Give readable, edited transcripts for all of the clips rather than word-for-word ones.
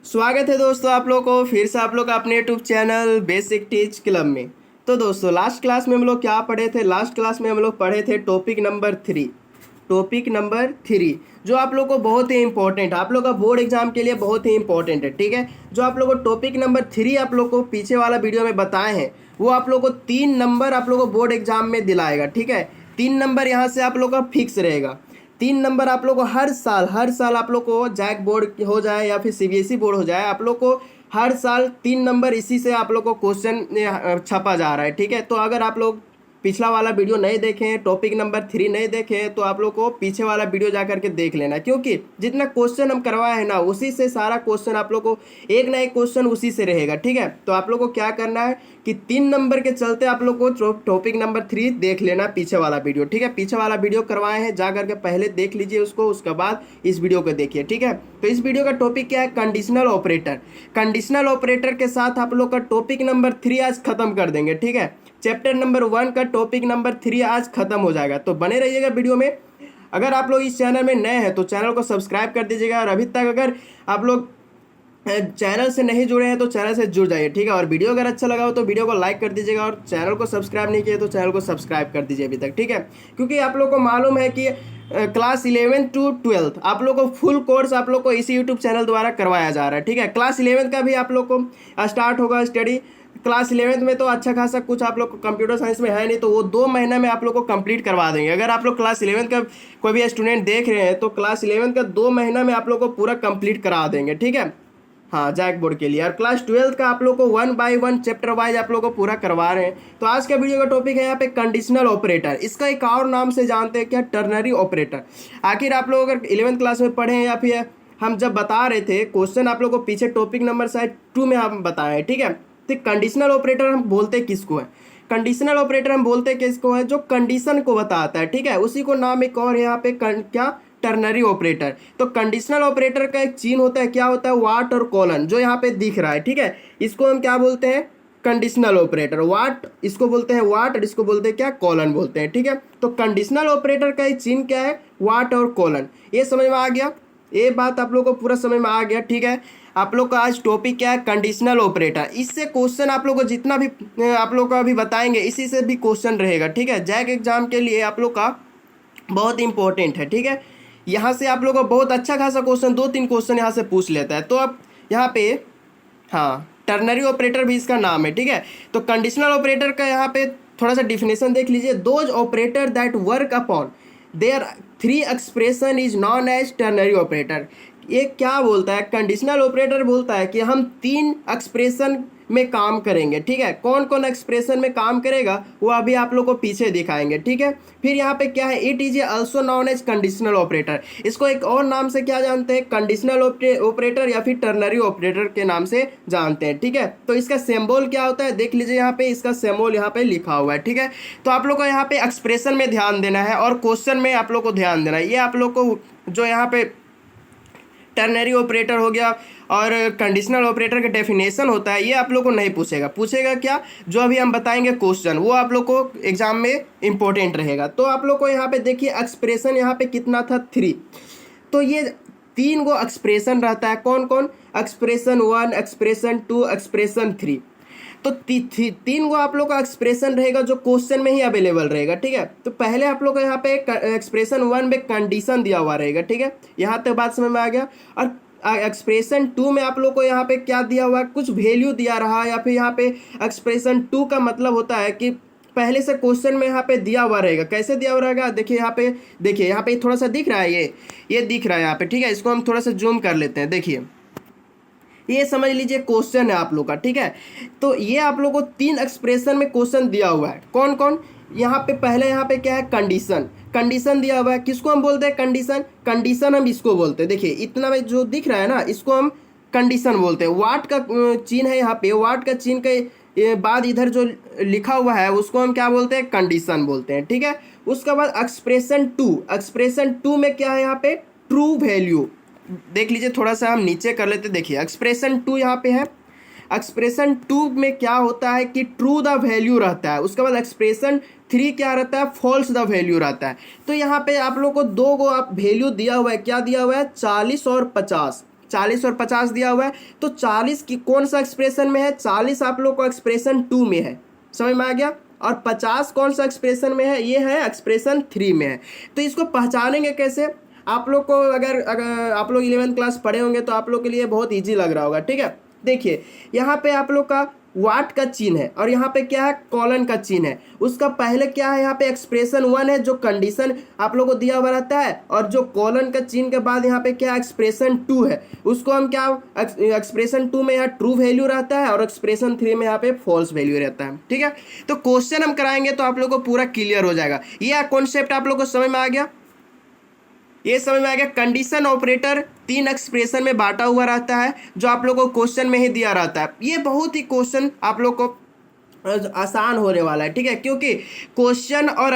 स्वागत है दोस्तों आप लोग को फिर से आप लोग अपने YouTube channel basic teach club में। तो दोस्तों लास्ट क्लास में हम लोग क्या पढ़े थे? लास्ट क्लास में हम लोग पढ़े थे टॉपिक नंबर 3। टॉपिक नंबर 3 जो आप लोग को बहुत ही इंपॉर्टेंट, आप लोग का बोर्ड एग्जाम के लिए बहुत ही इंपॉर्टेंट है। ठीक है, जो आप लोग को टॉपिक नंबर 3 आप लोग को पीछे वाला वीडियो में बताए हैं वो आप लोग को 3 नंबर आप लोग को बोर्ड एग्जाम में दिलाएगा। ठीक है, 3 नंबर यहाँ से आप लोग का फिक्स रहेगा। 3 नंबर आप लोग को हर साल आप लोग को जैक बोर्ड हो जाए या फिर सीबीएसई बोर्ड हो जाए, आप लोग को हर साल 3 नंबर इसी से आप लोग को क्वेश्चन छपा जा रहा है। ठीक है, तो अगर आप लोग पिछला वाला वीडियो नहीं देखें, टॉपिक नंबर 3 नहीं देखें, तो आप लोग को पीछे वाला वीडियो जा करके देख लेना, क्योंकि जितना क्वेश्चन हम करवाए हैं ना उसी से सारा क्वेश्चन आप लोग को एक ना एक क्वेश्चन उसी से रहेगा। ठीक है, तो आप लोग को क्या करना है कि 3 नंबर के चलते आप लोग को टॉपिक नंबर 3 देख लेना पीछे वाला वीडियो। ठीक है, पीछे वाला वीडियो करवाए हैं, जा करके पहले देख लीजिए उसको, उसके बाद इस वीडियो को देखिए। ठीक है, तो इस वीडियो का टॉपिक क्या है? Conditional operator. कंडीशनल ऑपरेटर के साथ आप लोग का टॉपिक नंबर 3 आज खत्म कर देंगे। ठीक है, चैप्टर नंबर 1 का टॉपिक नंबर 3 आज खत्म हो जाएगा, तो बने रहिएगा वीडियो में। अगर आप लोग इस चैनल में नए हैं तो चैनल को सब्सक्राइब कर दीजिएगा, और अभी तक अगर आप लोग चैनल से नहीं जुड़े हैं तो चैनल से जुड़ जाइए। ठीक है, और वीडियो अगर अच्छा लगा हो तो वीडियो को लाइक कर दीजिएगा, और चैनल को सब्सक्राइब नहीं किया तो चैनल को सब्सक्राइब कर दीजिए अभी तक। ठीक है, क्योंकि आप लोग को मालूम है कि क्लास 11 to 12 आप लोग को फुल कोर्स आप लोग को इसी यूट्यूब चैनल द्वारा करवाया जा रहा है। ठीक है, क्लास 11 का भी आप लोग को स्टार्ट होगा स्टडी। क्लास 11 में तो अच्छा खासा कुछ आप लोग को कंप्यूटर साइंस में है नहीं, तो वो 2 महीना में आप लोग को कंप्लीट करवा देंगे। अगर आप लोग क्लास 11 का कोई भी स्टूडेंट देख रहे हैं तो क्लास 11 का 2 महीना में आप लोग को पूरा कंप्लीट करा देंगे। ठीक है, हाँ, जैक बोर्ड के लिए। और क्लास 12 का आप लोग को 1 by 1 चैप्टर वाइज आप लोग को पूरा करवा रहे हैं। तो आज का वीडियो का टॉपिक है यहाँ पे कंडीशनल ऑपरेटर। इसका एक और नाम से जानते हैं क्या? Ternary operator. आखिर आप लोग अगर 11th क्लास में पढ़े हैं या फिर हम जब बता रहे थे क्वेश्चन आप लोग को पीछे टॉपिक नंबर शायद 2 में हम बताए। ठीक है, तो कंडीशनल ऑपरेटर हम बोलते किसको है? कंडीशनल ऑपरेटर हम बोलते किसको है? जो कंडीशन को बताता है। ठीक है, उसी को नाम एक और यहाँ पे क्या? Ternary operator. तो कंडीशनल ऑपरेटर का एक चिन्ह होता है, क्या होता है? वाट और कॉलन, जो यहाँ पे दिख रहा है। ठीक है, इसको हम क्या बोलते हैं? Conditional operator. वाट इसको बोलते हैं वाट, और इसको बोलते हैं क्या? कॉलन बोलते हैं। ठीक है, तो कंडीशनल ऑपरेटर का एक चिन्ह क्या है? वाट और कॉलन। ये समझ में आ गया? ये बात आप लोग को पूरा समझ में आ गया। ठीक है, आप लोग का आज टॉपिक क्या है? Conditional operator. इससे क्वेश्चन आप लोग को जितना भी आप लोग का अभी बताएंगे इसी से भी क्वेश्चन रहेगा। ठीक है, जैक एग्जाम के लिए आप लोग का बहुत इंपॉर्टेंट है। ठीक है, यहाँ से आप लोग को बहुत अच्छा खासा क्वेश्चन 2-3 क्वेश्चन यहाँ से पूछ लेता है। तो अब यहाँ पे हाँ, टर्नरी ऑपरेटर भी इसका नाम है। ठीक है, तो कंडीशनल ऑपरेटर का यहाँ पे थोड़ा सा डिफिनेशन देख लीजिए। Those operator that work upon their 3 expression is known as ternary operator. ये क्या बोलता है? कंडीशनल ऑपरेटर बोलता है कि हम 3 एक्सप्रेशन में काम करेंगे। ठीक है, कौन कौन एक्सप्रेशन में काम करेगा वो अभी आप लोग को पीछे दिखाएंगे। ठीक है, फिर यहाँ पे क्या है? It is also known as conditional operator. इसको एक और नाम से क्या जानते हैं? कंडीशनल ऑपरेटर या फिर टर्नरी ऑपरेटर के नाम से जानते हैं। ठीक है, तो इसका सिंबल क्या होता है देख लीजिए, यहाँ पे इसका सिंबल यहाँ पे लिखा हुआ है। ठीक है, तो आप लोग को यहाँ पे एक्सप्रेशन में ध्यान देना है और क्वेश्चन में आप लोग को ध्यान देना है। ये आप लोग को जो यहाँ पे टर्नरी ऑपरेटर हो गया और कंडीशनल ऑपरेटर का डेफिनेशन होता है, ये आप लोग को नहीं पूछेगा क्या? जो अभी हम बताएंगे क्वेश्चन वो आप लोग को एग्जाम में इंपॉर्टेंट रहेगा। तो आप लोग को यहाँ पे देखिए एक्सप्रेशन यहाँ पे कितना था? 3। तो ये 3 गो एक्सप्रेशन रहता है। कौन कौन? Expression 1, expression 2, expression 3। तो 3 गो आप लोग का एक्सप्रेशन रहेगा जो क्वेश्चन में ही अवेलेबल रहेगा। ठीक है, तो पहले आप लोग को यहाँ पे एक्सप्रेशन 1 में कंडीशन दिया हुआ रहेगा। ठीक है, यहाँ तक बात समझ में आ गया। और एक्सप्रेशन 2 में आप लोग को यहाँ पे क्या दिया हुआ है? कुछ वैल्यू दिया रहा है, या फिर यहाँ पे एक्सप्रेशन 2 का मतलब होता है कि पहले से क्वेश्चन में यहाँ पे दिया हुआ रहेगा। कैसे दिया हुआ रहेगा? देखिए यहाँ पे, देखिए यहाँ पे थोड़ा सा दिख रहा है, ये दिख रहा है यहाँ पे। ठीक है, इसको हम थोड़ा सा जूम कर लेते हैं। देखिए ये समझ लीजिए क्वेश्चन है आप लोग का। ठीक है, तो ये आप लोग को 3 एक्सप्रेशन में क्वेश्चन दिया हुआ है। कौन कौन? यहाँ पे पहले यहाँ पे क्या है? कंडीशन दिया हुआ है। किसको हम बोलते हैं? कंडीशन हम इसको बोलते हैं। देखिए इतना में जो दिख रहा है ना, इसको हम कंडीशन बोलते हैं। वाट का चिन्ह है यहाँ पे, वाट का चिन्ह के बाद इधर जो लिखा हुआ है उसको हम क्या बोलते हैं? कंडीशन बोलते हैं। ठीक है, उसके बाद एक्सप्रेशन 2 में क्या है? यहाँ पे ट्रू वैल्यू। देख लीजिए, थोड़ा सा हम नीचे कर लेते। देखिए एक्सप्रेशन 2 यहाँ पे है। एक्सप्रेशन 2 में क्या होता है कि ट्रू द वैल्यू रहता है। उसके बाद एक्सप्रेशन 3 क्या रहता है? फॉल्स द वैल्यू रहता है। तो यहाँ पे आप लोग को 2 गो आप वैल्यू दिया हुआ है। क्या दिया हुआ है? 40 और 50। 40 और 50 दिया हुआ है, तो 40 की कौन सा एक्सप्रेशन में है, 40 आप लोग को एक्सप्रेशन 2 में है, समझ में आ गया। और 50 कौन सा एक्सप्रेशन में है, ये है एक्सप्रेशन 3 में है। तो इसको पहचानेंगे कैसे, आप लोग को अगर आप लोग 11th क्लास पढ़े होंगे तो आप लोग के लिए बहुत ईजी लग रहा होगा, ठीक है। देखिए यहाँ पे आप लोग का वाट का चिन्ह है और यहाँ पे क्या है, कॉलन का चिन्ह है। उसका पहले क्या है, यहाँ पे एक्सप्रेशन 1 है जो कंडीशन आप लोग को दिया हुआ रहता है, और जो कॉलन का चिन्ह के बाद यहाँ पे क्या एक्सप्रेशन 2 है, उसको हम क्या, एक्सप्रेशन 2 में यहाँ ट्रू वैल्यू रहता है और एक्सप्रेशन 3 में यहाँ पे फॉल्स वैल्यू रहता है, ठीक है। तो क्वेश्चन हम कराएंगे तो आप लोग को पूरा क्लियर हो जाएगा। ये कॉन्सेप्ट आप लोग को समझ में आ गया, ये समझ में आ गया। कंडीशन ऑपरेटर 3 एक्सप्रेशन में बांटा हुआ रहता है जो आप लोग को क्वेश्चन में ही दिया रहता है। ये बहुत ही क्वेश्चन आप लोग को आसान होने वाला है, ठीक है, क्योंकि क्वेश्चन और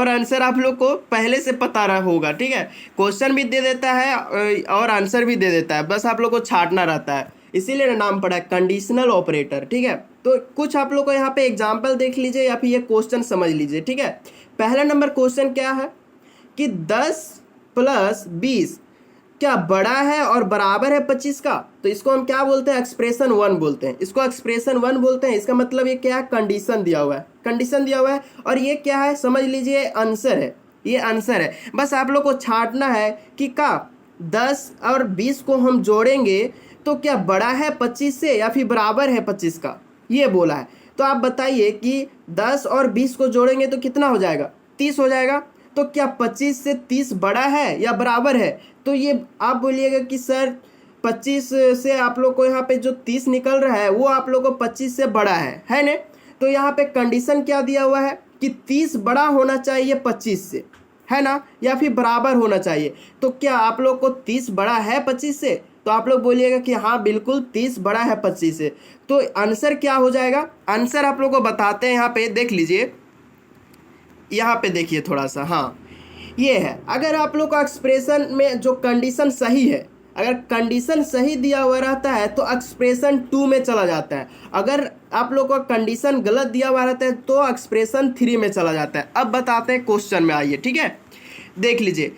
आंसर आप लोग को पहले से पता रहा होगा, ठीक है। क्वेश्चन भी दे देता है और आंसर भी दे देता है, बस आप लोग को छांटना रहता है, इसीलिए नाम पड़ा है कंडीशनल ऑपरेटर, ठीक है। तो कुछ आप लोग को यहाँ पे एग्जाम्पल देख लीजिए या फिर ये क्वेश्चन समझ लीजिए, ठीक है। पहला नंबर क्वेश्चन क्या है कि 10 + 20 क्या बड़ा है और बराबर है 25 का, तो इसको हम क्या बोलते हैं, एक्सप्रेशन 1 बोलते हैं, इसको एक्सप्रेशन 1 बोलते हैं। इसका मतलब ये क्या है, कंडीशन दिया हुआ है, कंडीशन दिया हुआ है, और ये क्या है समझ लीजिए, आंसर है, ये आंसर है। बस आप लोग को छांटना है कि का 10 और 20 को हम जोड़ेंगे तो क्या बड़ा है 25 से या फिर बराबर है 25 का, ये बोला है। तो आप बताइए कि 10 और 20 को जोड़ेंगे तो कितना हो जाएगा, 30 हो जाएगा। तो क्या 25 से 30 बड़ा है या बराबर है, तो ये आप बोलिएगा कि सर 25 से आप लोग को यहाँ पे जो 30 निकल रहा है वो आप लोग को 25 से बड़ा है ना। तो यहाँ पे कंडीशन क्या दिया हुआ है कि 30 बड़ा होना चाहिए 25 से, है ना, या फिर बराबर होना चाहिए। तो क्या आप लोग को 30 बड़ा है 25 से, तो आप लोग बोलिएगा कि हाँ बिल्कुल 30 बड़ा है 25 से। तो आंसर क्या हो जाएगा, आंसर आप लोग को बताते हैं, यहाँ पे देख लीजिए, यहाँ पे देखिए थोड़ा सा, हाँ ये है। अगर आप लोग का एक्सप्रेशन में जो कंडीशन सही है, अगर कंडीशन सही दिया हुआ रहता है तो एक्सप्रेशन 2 में चला जाता है, अगर आप लोग का कंडीशन गलत दिया हुआ रहता है तो एक्सप्रेशन 3 में चला जाता है। अब बताते हैं क्वेश्चन में, आइए, ठीक है, देख लीजिए।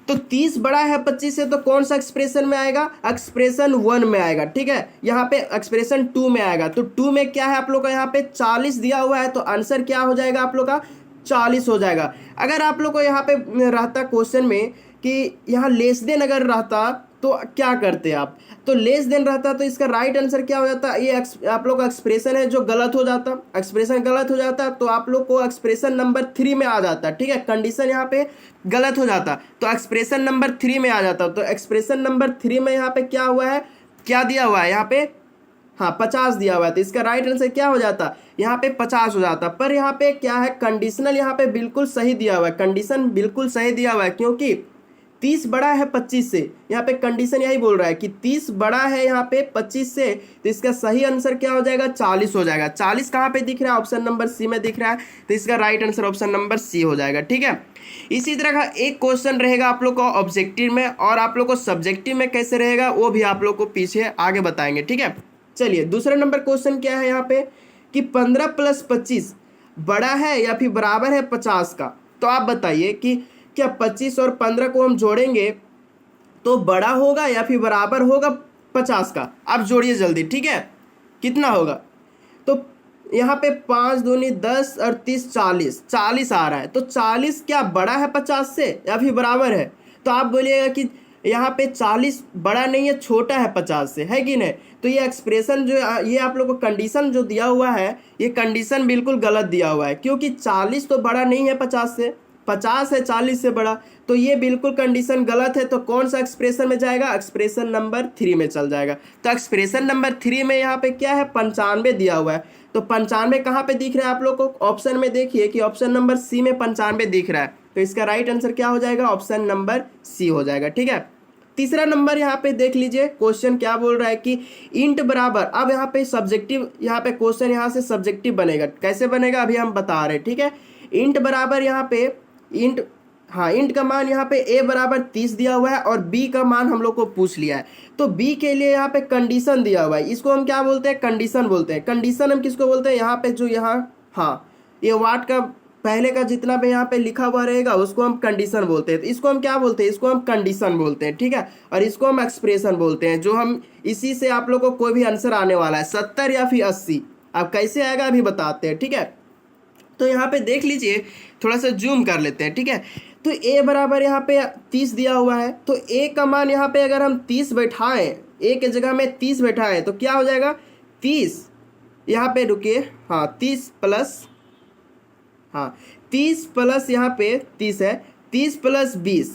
तो 30 बड़ा है 25 से तो कौन सा एक्सप्रेशन में आएगा, एक्सप्रेशन 1 में आएगा, ठीक है। यहाँ पे एक्सप्रेशन 2 में आएगा, तो 2 में क्या है आप लोग का, यहाँ पे 40 दिया हुआ है, तो आंसर क्या हो जाएगा आप लोग का, 40 हो जाएगा। अगर आप लोग को यहाँ पे रहता क्वेश्चन में कि यहाँ लेस देन अगर रहता तो क्या करते आप, तो लेस देन रहता तो इसका राइट आंसर क्या हो जाता, ये आप लोग का एक्सप्रेशन है जो गलत हो जाता, एक्सप्रेशन गलत हो जाता तो आप लोग को एक्सप्रेशन नंबर 3 में आ जाता, ठीक है। कंडीशन यहाँ पे गलत हो जाता तो एक्सप्रेशन नंबर 3 में आ जाता। तो एक्सप्रेशन नंबर 3 में यहाँ पे क्या हुआ है, क्या दिया हुआ है यहाँ पे, हाँ 50 दिया हुआ है, तो इसका राइट आंसर क्या हो जाता, यहाँ पे 50 हो जाता। पर यहाँ पे क्या है, कंडीशनल यहाँ पे बिल्कुल सही दिया हुआ है, कंडीशन बिल्कुल सही दिया हुआ है, क्योंकि 30 बड़ा है 25 से, यहाँ पे कंडीशन यही बोल रहा है कि 30 बड़ा है यहाँ पे 25 से, तो इसका सही आंसर क्या हो जाएगा, 40 हो जाएगा। 40 कहाँ पे दिख रहा है, ऑप्शन नंबर सी में दिख रहा है, तो इसका right answer option number C हो जाएगा, ठीक है। इसी तरह का एक क्वेश्चन रहेगा आप लोग को ऑब्जेक्टिव में, और आप लोग को सब्जेक्टिव में कैसे रहेगा वो भी आप लोग को पीछे आगे बताएंगे, ठीक है। चलिए दूसरा नंबर क्वेश्चन क्या है यहाँ पे कि 15 + 25 बड़ा है या फिर बराबर है 50 का। तो आप बताइए कि क्या 25 और 15 को हम जोड़ेंगे तो बड़ा होगा या फिर बराबर होगा 50 का। आप जोड़िए जल्दी, ठीक है, कितना होगा। तो यहाँ पे 5 दूनी 10 और 30 40 आ रहा है, तो 40 क्या बड़ा है 50 से या फिर बराबर है। तो आप बोलिएगा कि यहाँ पे 40 बड़ा नहीं है, छोटा है 50 से, है कि नहीं। तो ये एक्सप्रेशन जो ये आप लोग को कंडीशन जो दिया हुआ है, ये कंडीशन बिल्कुल गलत दिया हुआ है, क्योंकि 40 तो बड़ा नहीं है 50 से, 50 है 40 से बड़ा, तो ये बिल्कुल कंडीशन गलत है। तो कौन सा एक्सप्रेशन में जाएगा, एक्सप्रेशन नंबर 3 में चल जाएगा। तो एक्सप्रेशन नंबर 3 में यहाँ पे क्या है, 95 दिया हुआ है, तो 95 कहाँ पे दिख रहा है आप लोग को, ऑप्शन में देखिए कि ऑप्शन नंबर सी में 95 दिख रहा है, तो इसका राइट आंसर क्या हो जाएगा, ऑप्शन नंबर सी हो जाएगा, ठीक है। तीसरा नंबर यहाँ पे देख लीजिए, क्वेश्चन क्या बोल रहा है कि इंट बराबर, अब यहाँ पे सब्जेक्टिव, यहाँ पे क्वेश्चन यहाँ से सब्जेक्टिव बनेगा, कैसे बनेगा अभी हम बता रहे हैं, ठीक है। इंट बराबर यहाँ पे इंट, हाँ इंट का मान यहाँ पे a बराबर 30 दिया हुआ है और b का मान हम लोग को पूछ लिया है। तो b के लिए यहाँ पे कंडीशन दिया हुआ है, इसको हम क्या बोलते हैं, कंडीशन बोलते हैं। कंडीशन हम किसको बोलते हैं, यहाँ पे जो यहाँ, हाँ ये वाट का पहले का जितना भी यहाँ पे लिखा हुआ रहेगा उसको हम कंडीशन बोलते हैं। तो इसको हम क्या बोलते हैं, इसको हम कंडीशन बोलते हैं, ठीक है। और इसको हम एक्सप्रेशन बोलते हैं, जो हम इसी से आप लोग को कोई भी आंसर आने वाला है 70 या फिर 80, अब कैसे आएगा अभी बताते हैं, ठीक है। तो यहाँ पे देख लीजिए, थोड़ा सा जूम कर लेते हैं, ठीक है। तो a बराबर यहाँ पे 30 दिया हुआ है, तो a का मान यहाँ पे अगर हम 30 बैठाएं, a के जगह में 30 बैठाएं तो क्या हो जाएगा 30, यहाँ पे रुकिए, हाँ 30 प्लस, हाँ 30 प्लस यहाँ पे 30 है, 30 प्लस 20,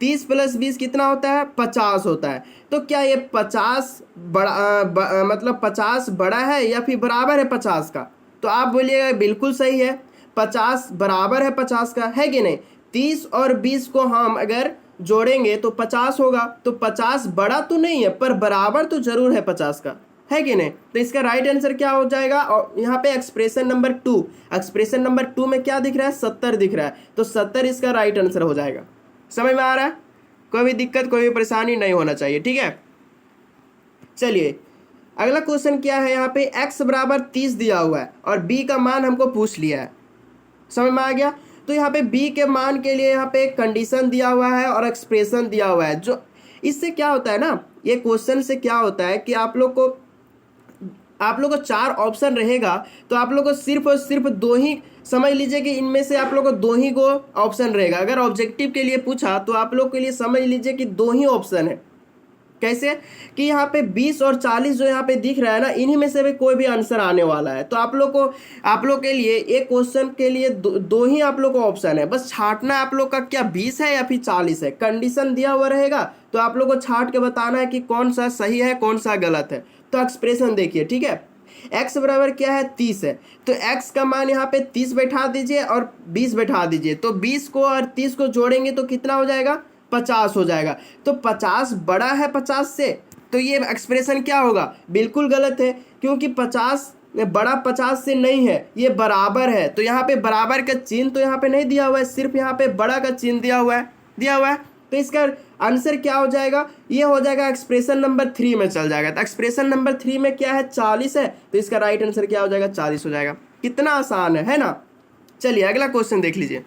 30 प्लस 20 कितना होता है 50 होता है। तो क्या ये 50 मतलब 50 बड़ा है या फिर बराबर है 50 का? तो आप बोलिएगा बिल्कुल सही है, 50 बराबर है 50 का, है कि नहीं। 30 और 20 को हम अगर जोड़ेंगे तो 50 होगा, तो 50 बड़ा तो नहीं है पर बराबर तो जरूर है 50 का, है कि नहीं। तो इसका राइट आंसर क्या हो जाएगा, और यहाँ पे एक्सप्रेशन नंबर 2, एक्सप्रेशन नंबर 2 में क्या दिख रहा है 70 दिख रहा है, तो 70 इसका राइट आंसर हो जाएगा। समझ में आ रहा है, कोई भी दिक्कत कोई भी परेशानी नहीं होना चाहिए, ठीक है। चलिए अगला क्वेश्चन क्या है, यहाँ पे x बराबर 30 दिया हुआ है और b का मान हमको पूछ लिया है, समझ में आ गया। तो यहाँ पे b के मान के लिए यहाँ पे कंडीशन दिया हुआ है और एक्सप्रेशन दिया हुआ है। जो इससे क्या होता है ना, ये क्वेश्चन से क्या होता है कि आप लोग को 4 ऑप्शन रहेगा, तो आप लोग को सिर्फ और सिर्फ 2 ही, समझ लीजिए कि इनमें से आप लोग को 2 ही को ऑप्शन रहेगा। अगर ऑब्जेक्टिव के लिए पूछा तो आप लोग के लिए समझ लीजिए कि 2 ही ऑप्शन है। कैसे कि यहाँ पे 20 और 40 जो यहाँ पे दिख रहा है ना, इन्हीं में से भी कोई भी आंसर आने वाला है। तो आप लोग के लिए एक क्वेश्चन के लिए दो ही आप लोग को ऑप्शन है, बस छांटना आप लोग का क्या 20 है या फिर 40 है। कंडीशन दिया हुआ रहेगा तो आप लोग को छांट के बताना है कि कौन सा सही है कौन सा गलत है। तो एक्सप्रेशन देखिए, ठीक है। x बराबर क्या है 30 है, तो x का मान यहाँ पे 30 बैठा दीजिए और 20 बैठा दीजिए, तो 20 को और 30 को जोड़ेंगे तो कितना हो जाएगा 50 हो जाएगा। तो 50 बड़ा है 50 से, तो ये एक्सप्रेशन क्या होगा, बिल्कुल गलत है, क्योंकि 50 बड़ा 50 से नहीं है, ये बराबर है। तो यहाँ पे बराबर का चिन्ह तो यहाँ पे नहीं दिया हुआ है, सिर्फ यहाँ पे बड़ा का चिन्ह दिया हुआ है। तो इसका आंसर क्या हो जाएगा, ये हो जाएगा एक्सप्रेशन नंबर 3 में चल जाएगा। तो एक्सप्रेशन नंबर 3 में क्या है 40 है, तो इसका राइट आंसर क्या हो जाएगा 40 हो जाएगा। कितना आसान है ना। चलिए अगला क्वेश्चन देख लीजिए।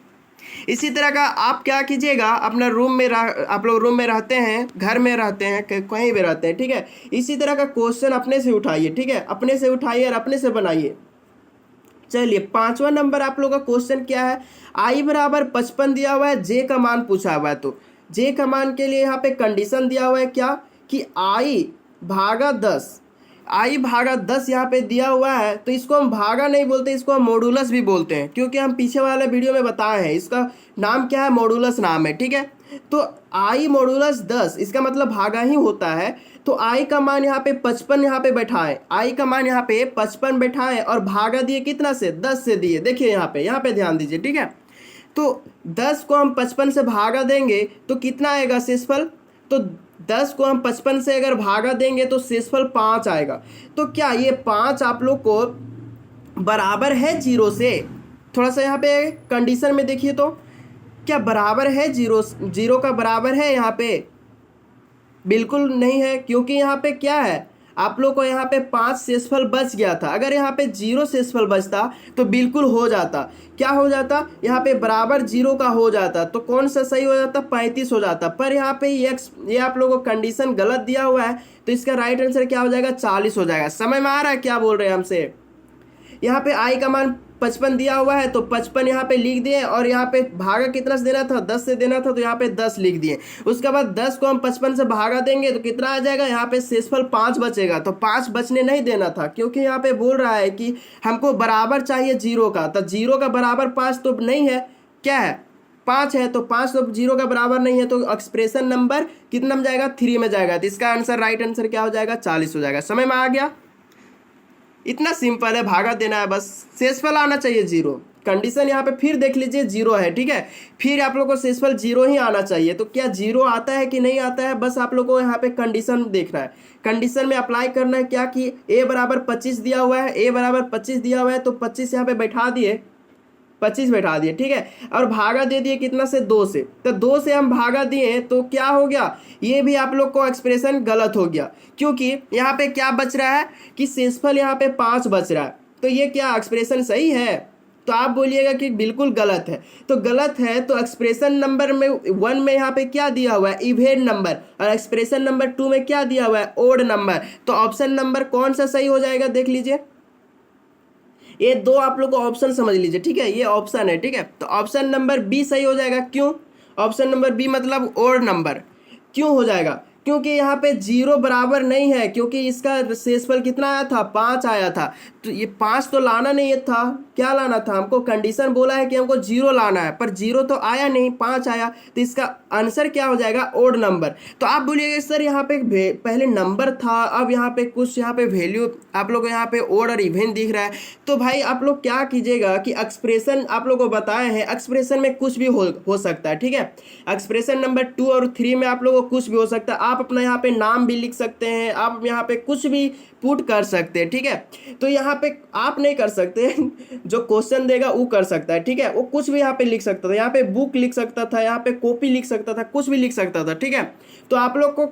इसी तरह का आप क्या कीजिएगा, अपना रूम में आप लोग रूम में रहते हैं, घर में रहते हैं, कहीं भी रहते हैं, ठीक है। इसी तरह का क्वेश्चन अपने से उठाइए, ठीक है, अपने से उठाइए और अपने से बनाइए। चलिए 5वां नंबर आप लोग का क्वेश्चन क्या है, i बराबर 55 दिया हुआ है, j का मान पूछा हुआ है। तो j का मान के लिए यहाँ पे कंडीशन दिया हुआ है क्या कि i भागा 10 यहाँ पे दिया हुआ है। तो इसको हम भागा नहीं बोलते, इसको हम मॉडुलस भी बोलते हैं, क्योंकि हम पीछे वाले वीडियो में बताए हैं इसका नाम क्या है, मॉडुलस नाम है, ठीक है। तो i मॉडुलस 10 इसका मतलब भागा ही होता है। तो i का मान यहाँ पे 55 यहाँ पे बैठाएं, i का मान यहाँ पे 55 बैठाएं और भागा दिए कितना से 10 से दिए। देखिए यहाँ पे ध्यान दीजिए, ठीक है। तो 10 को हम 55 से भागा देंगे तो कितना आएगा शेषफल, तो 10 को हम 55 से अगर भागा देंगे तो शेषफल 5 आएगा। तो क्या ये 5 आप लोग को बराबर है 0 से, थोड़ा सा यहाँ पे कंडीशन में देखिए तो क्या बराबर है 0 का बराबर है यहाँ पे, बिल्कुल नहीं है, क्योंकि यहाँ पे क्या है आप लोग को यहाँ पे 5 शेषफल बच गया था। अगर यहाँ पे 0 शेषफल बचता तो बिल्कुल हो जाता, क्या हो जाता यहाँ पे बराबर 0 का हो जाता, तो कौन सा सही हो जाता 35 हो जाता। पर यहाँ पे ये आप लोगों को कंडीशन गलत दिया हुआ है, तो इसका राइट आंसर क्या हो जाएगा 40 हो जाएगा। समझ में आ रहा है क्या बोल रहे हैं हमसे। यहाँ पे i का मान 55 दिया हुआ है, तो 55 यहाँ पे लिख दिए और यहाँ पे भागा कितना से देना था 10 से देना था, तो यहाँ पे 10 लिख दिए। उसके बाद 10 को हम 55 से भागा देंगे तो कितना आ जाएगा, यहाँ पे शेषफल 5 बचेगा। तो 5 बचने नहीं देना था, क्योंकि यहाँ पे बोल रहा है कि हमको बराबर चाहिए 0 का, तो 0 का बराबर 5 तो नहीं है, क्या है 5 है, तो 5 तो 0 का बराबर नहीं है। तो एक्सप्रेशन नंबर कितना में जाएगा 3 में जाएगा। तो इसका आंसर राइट आंसर क्या हो जाएगा 40 हो जाएगा। समझ में आ गया, इतना सिंपल है, भागा देना है बस, शेषफल आना चाहिए 0। कंडीशन यहाँ पे फिर देख लीजिए 0 है, ठीक है, फिर आप लोग को शेषफल 0 ही आना चाहिए। तो क्या 0 आता है कि नहीं आता है, बस आप लोग को यहाँ पे कंडीशन देखना है, कंडीशन में अप्लाई करना है क्या कि a बराबर 25 दिया हुआ है, a बराबर 25 दिया हुआ है, तो 25 यहाँ पे बैठा दिए, 25 बैठा दिए, ठीक है, और भागा दे दिए कितना से 2 से। तो 2 से हम भागा दिए तो क्या हो गया, ये भी आप लोग को एक्सप्रेशन गलत हो गया, क्योंकि यहाँ पे क्या बच रहा है कि शेषफल यहाँ पे 5 बच रहा है। तो ये क्या एक्सप्रेशन सही है, तो आप बोलिएगा कि बिल्कुल गलत है। तो गलत है तो एक्सप्रेशन नंबर में 1 में यहाँ पे क्या दिया हुआ है, इवेन नंबर, और एक्सप्रेशन नंबर 2 में क्या दिया हुआ है, ओड नंबर। तो ऑप्शन नंबर कौन सा सही हो जाएगा, देख लीजिए। ये दो आप लोग को ऑप्शन समझ लीजिए, ठीक है, ये ऑप्शन है, ठीक है। तो ऑप्शन नंबर बी सही हो जाएगा। क्यों ऑप्शन नंबर बी मतलब ओड नंबर क्यों हो जाएगा, क्योंकि यहाँ पे 0 बराबर नहीं है, क्योंकि इसका शेषफल कितना आया था, 5 आया था। तो ये 5 तो लाना नहीं था, क्या लाना था हमको, कंडीशन बोला है कि हमको 0 लाना है, पर 0 तो आया नहीं, 5 आया। तो इसका आंसर क्या हो जाएगा, ओड नंबर। तो आप बोलिएगा सर यहाँ पे पहले नंबर था, अब यहाँ पे कुछ यहाँ पे वैल्यू आप लोग को यहाँ पे ओड और इवेन दिख रहा है। तो भाई आप लोग क्या कीजिएगा कि एक्सप्रेशन आप लोग को बताए हैं, एक्सप्रेशन में कुछ भी हो सकता है, ठीक है। एक्सप्रेशन नंबर 2 और 3 में आप लोगों को कुछ भी हो सकता है। आप अपना यहाँ पे नाम भी लिख सकते हैं, आप यहाँ पे कुछ भी पुट कर सकते हैं, ठीक है। तो यहाँ पे आप नहीं कर सकते, जो क्वेश्चन देगा वो कर सकता है, ठीक है। वो कुछ भी यहाँ पे लिख सकता था, यहाँ पे बुक लिख सकता था, यहाँ पे कॉपी लिख सकता था, कुछ भी लिख सकता था, ठीक है। तो आप लोग को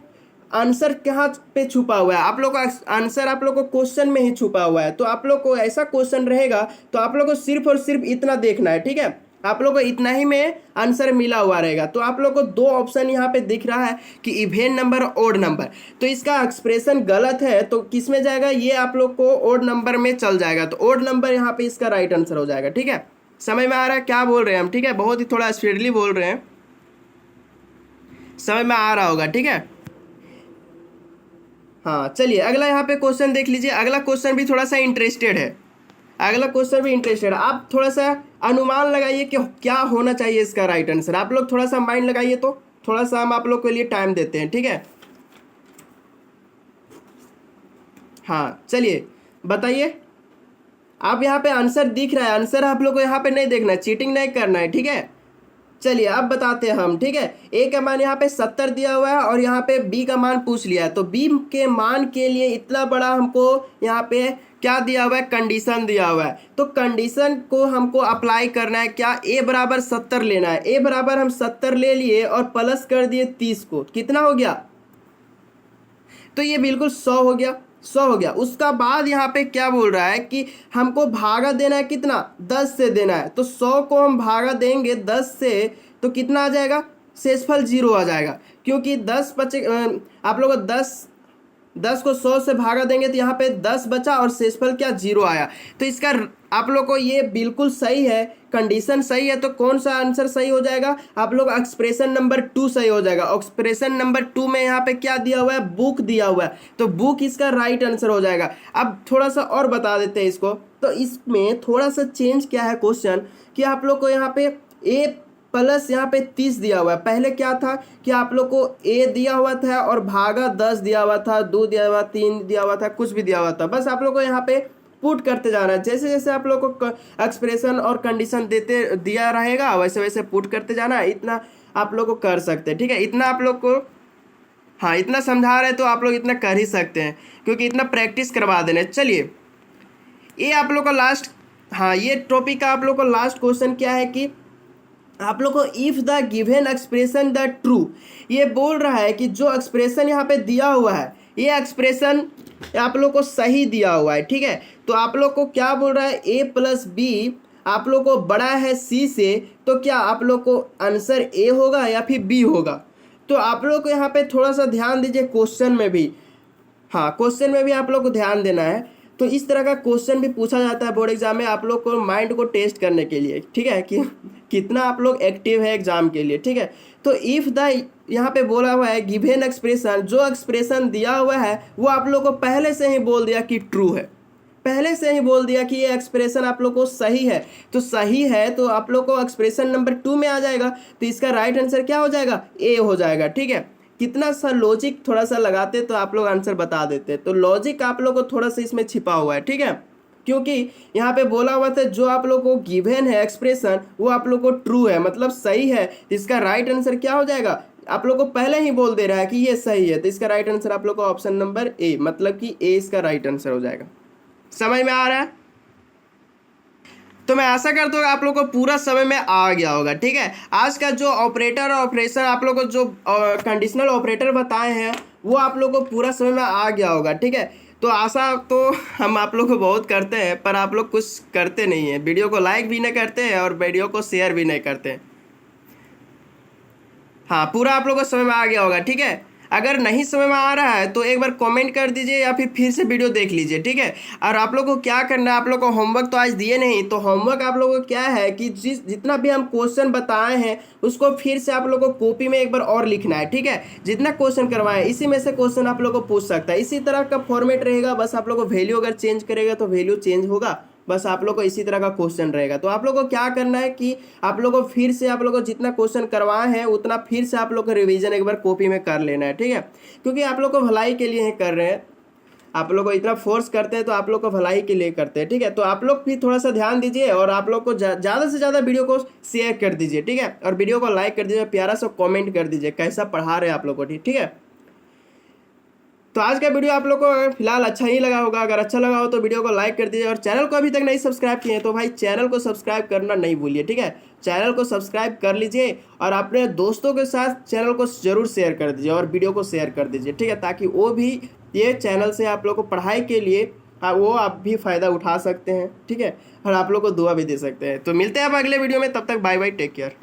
आंसर कहाँ पे छुपा हुआ है, आप लोग का आंसर आप लोग को क्वेश्चन में ही छुपा हुआ है। तो आप लोग को ऐसा क्वेश्चन रहेगा तो आप लोग को सिर्फ और सिर्फ इतना देखना है, ठीक है। आप लोग को इतना ही में आंसर मिला हुआ रहेगा। तो आप लोग को दो ऑप्शन यहाँ पे दिख रहा है कि इवेन नंबर और ओड नंबर। तो इसका एक्सप्रेशन गलत है तो किस में जाएगा, ये आप लोग को ओड नंबर में चल जाएगा। तो ओड नंबर यहाँ पे इसका राइट आंसर हो जाएगा, ठीक है। समझ में आ रहा है क्या बोल रहे हैं हम, ठीक है। बहुत ही थोड़ा स्पीडली बोल रहे हैं, समझ में आ रहा होगा, ठीक है। हाँ चलिए अगला यहाँ पे क्वेश्चन देख लीजिए। अगला क्वेश्चन भी थोड़ा सा इंटरेस्टेड है, अगला क्वेश्चन भी इंटरेस्टेड है। आप थोड़ा सा अनुमान लगाइए कि क्या होना चाहिए इसका राइट आंसर। आप लोग थोड़ा सा माइंड लगाइए, तो थोड़ा सा हम आप लोग के लिए टाइम देते हैं, ठीक है। हाँ चलिए बताइए, आप यहाँ पे आंसर दिख रहा है, आंसर आप लोग को यहाँ पे नहीं देखना है, चीटिंग नहीं करना है, ठीक है। चलिए अब बताते हैं हम, ठीक है। ए का मान यहाँ पे 70 दिया हुआ है और यहाँ पे बी का मान पूछ लिया है। तो बी के मान के लिए इतना बड़ा हमको यहाँ पे क्या दिया हुआ है, कंडीशन दिया हुआ है। तो कंडीशन को हमको अप्लाई करना है, क्या ए बराबर 70 लेना है। ए बराबर हम 70 ले लिए और प्लस कर दिए 30 को, कितना हो गया, तो ये बिल्कुल 100 हो गया, 100 हो गया। उसका बाद यहाँ पे क्या बोल रहा है कि हमको भागा देना है, कितना, 10 से देना है। तो 100 को हम भागा देंगे 10 से तो कितना आ जाएगा, शेषफल 0 आ जाएगा, क्योंकि 10 बचे, आप लोग 10 को 100 से भागा देंगे तो यहाँ पे 10 बचा और शेषफल क्या, 0 आया। तो इसका आप लोग को ये बिल्कुल सही है, कंडीशन सही है। तो कौन सा आंसर सही हो जाएगा, आप लोग एक्सप्रेशन नंबर 2 सही हो जाएगा। एक्सप्रेशन नंबर 2 में यहाँ पे क्या दिया हुआ है, बुक दिया हुआ है, तो बुक इसका राइट आंसर हो जाएगा। अब थोड़ा सा और बता देते हैं इसको। तो इसमें थोड़ा सा चेंज क्या है क्वेश्चन, कि आप लोग को यहाँ पे ए प्लस यहाँ पे 30 दिया हुआ है। पहले क्या था कि आप लोग को ए दिया हुआ था और भागा 10 दिया हुआ था, 2 दिया हुआ, 3 दिया हुआ था, कुछ भी दिया हुआ था। बस आप लोग को यहाँ पे पुट करते जाना है, जैसे जैसे आप लोग को एक्सप्रेशन और कंडीशन देते दिया रहेगा वैसे वैसे पुट करते जाना है। इतना आप लोग को कर सकते हैं, ठीक है। इतना आप लोग को, हाँ इतना समझा रहे तो आप लोग इतना कर ही सकते हैं, क्योंकि इतना प्रैक्टिस करवा देना। चलिए ये आप लोग का लास्ट, हाँ ये टॉपिक का आप लोग को लास्ट क्वेश्चन क्या है कि आप लोग को if the given expression the true, ये बोल रहा है कि जो एक्सप्रेशन यहाँ पे दिया हुआ है ये एक्सप्रेशन आप लोग को सही दिया हुआ है, ठीक है। तो आप लोग को क्या बोल रहा है, ए प्लस बी आप लोग को बड़ा है सी से, तो क्या आप लोग को आंसर ए होगा या फिर बी होगा। तो आप लोग को यहाँ पे थोड़ा सा ध्यान दीजिए, क्वेश्चन में भी, हाँ क्वेश्चन में भी आप लोग को ध्यान देना है। तो इस तरह का क्वेश्चन भी पूछा जाता है बोर्ड एग्जाम में, आप लोग को माइंड को टेस्ट करने के लिए, ठीक है, कि कितना आप लोग एक्टिव है एग्जाम के लिए, ठीक है। तो इफ़ द यहाँ पे बोला हुआ है गिवन एक्सप्रेशन, जो एक्सप्रेशन दिया हुआ है वो आप लोग को पहले से ही बोल दिया कि ट्रू है, पहले से ही बोल दिया कि ये एक्सप्रेशन आप लोग को सही है। तो सही है तो आप लोग को एक्सप्रेशन नंबर 2 में आ जाएगा। तो इसका राइट आंसर क्या हो जाएगा, ए हो जाएगा, ठीक है। कितना सा लॉजिक थोड़ा सा लगाते तो आप लोग आंसर बता देते। तो लॉजिक आप लोग को थोड़ा सा इसमें छिपा हुआ है, ठीक है, क्योंकि यहाँ पे बोला हुआ था जो आप लोग को गिवन है एक्सप्रेशन वो आप लोग को ट्रू है, मतलब सही है। इसका राइट आंसर क्या हो जाएगा, आप लोग को पहले ही बोल दे रहा है कि ये सही है। तो इसका राइट आंसर आप लोग को ऑप्शन नंबर ए, मतलब कि ए इसका राइट आंसर हो जाएगा। समझ में आ रहा है। तो मैं आशा करता हूँ आप लोग को पूरा समझ में आ गया होगा, ठीक है। आज का जो ऑपरेटर और ऑपरेशन आप लोग को जो कंडीशनल ऑपरेटर बताए हैं वो आप लोग को पूरा समझ में आ गया होगा, ठीक है। तो आशा तो हम आप लोग को बहुत करते हैं, पर आप लोग कुछ करते नहीं हैं, वीडियो को लाइक भी नहीं करते हैं और वीडियो को शेयर भी नहीं करते हैं। हाँ, पूरा आप लोगों को समझ में आ गया होगा, ठीक है। अगर नहीं समझ में आ रहा है तो एक बार कमेंट कर दीजिए या फिर से वीडियो देख लीजिए, ठीक है। और आप लोगों को क्या करना है, आप लोग को होमवर्क तो आज दिए नहीं, तो होमवर्क आप लोगों को क्या है कि जितना भी हम क्वेश्चन बताए हैं उसको फिर से आप लोग को कॉपी में एक बार और लिखना है, ठीक है। जितना क्वेश्चन करवाए इसी में से क्वेश्चन आप लोग को पूछ सकता है, इसी तरह का फॉर्मेट रहेगा। बस आप लोग को वैल्यू अगर चेंज करेगा तो वैल्यू चेंज होगा, बस आप लोग को इसी तरह का क्वेश्चन रहेगा। तो आप लोग को क्या करना है कि आप लोग को फिर से आप लोग को जितना क्वेश्चन करवाए हैं उतना फिर से आप लोग को रिवीजन एक बार कॉपी में कर लेना है, ठीक है। क्योंकि आप लोग को भलाई के लिए ही कर रहे हैं, आप लोग को इतना फोर्स करते हैं तो आप लोग को भलाई के लिए करते हैं, ठीक है। तो आप लोग भी थोड़ा सा ध्यान दीजिए और आप लोग को ज़्यादा से ज़्यादा वीडियो को शेयर कर दीजिए, ठीक है। और वीडियो को लाइक कर दीजिए, प्यारा सा कॉमेंट कर दीजिए कैसा पढ़ा रहे हैं आप लोग को, ठीक है। तो आज का वीडियो आप लोग को फिलहाल अच्छा ही लगा होगा। अगर अच्छा लगा हो तो वीडियो को लाइक कर दीजिए और चैनल को अभी तक नहीं सब्सक्राइब किए हैं तो भाई चैनल को सब्सक्राइब करना नहीं भूलिए, ठीक है। चैनल को सब्सक्राइब कर लीजिए और अपने दोस्तों के साथ चैनल को जरूर शेयर कर दीजिए और वीडियो को शेयर कर दीजिए, ठीक है, ताकि वो भी ये चैनल से आप लोग को पढ़ाई के लिए वो आप भी फ़ायदा उठा सकते हैं, ठीक है। और आप लोग को दुआ भी दे सकते हैं। तो मिलते हैं अब अगले वीडियो में, तब तक बाय बाय, टेक केयर।